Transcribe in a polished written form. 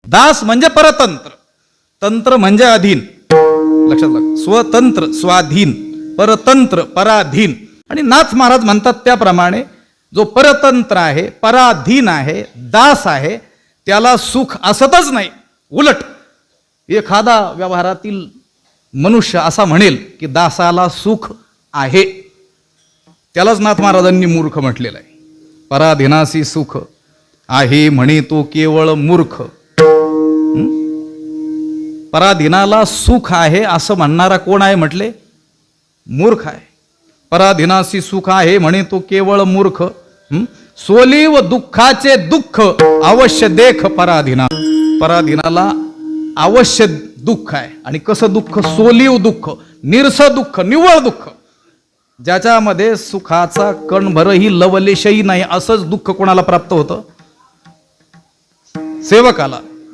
दास म्हणजे परतंत्र, तंत्र म्हणजे अधीन. लक्षात घ्या, स्वतंत्र स्वाधीन, परतंत्र पराधीन. आणि नाथ महाराज म्हणतात त्याप्रमाणे जो परतंत्र आहे, पराधीन आहे, दास आहे, त्याला सुख असतच नाही. उलट एखादा व्यवहारातील मनुष्य असा म्हणेल की दासाला सुख आहे, त्यालाच नाथ महाराजांनी मूर्ख म्हटलेलं आहे. पराधीनासी सुख आहे म्हणे तो केवळ मूर्ख. पराधीनाला सुख आहे असं म्हणणारा कोण आहे म्हटले? मूर्ख आहे. पराधीनासी सुख आहे म्हणे तो केवळ मूर्ख. सोलीव दुःखाचे दुःख अवश्य देख पराधीना. पराधीनाला अवश्य दुःख आहे. आणि कसं दुःख? सोलीव दुःख, निरस दुःख, निव्वळ दुःख, ज्याच्यामध्ये सुखाचा कणभरही लवलेशही नाही, असंच दुःख कोणाला प्राप्त होतं? सेवकाला.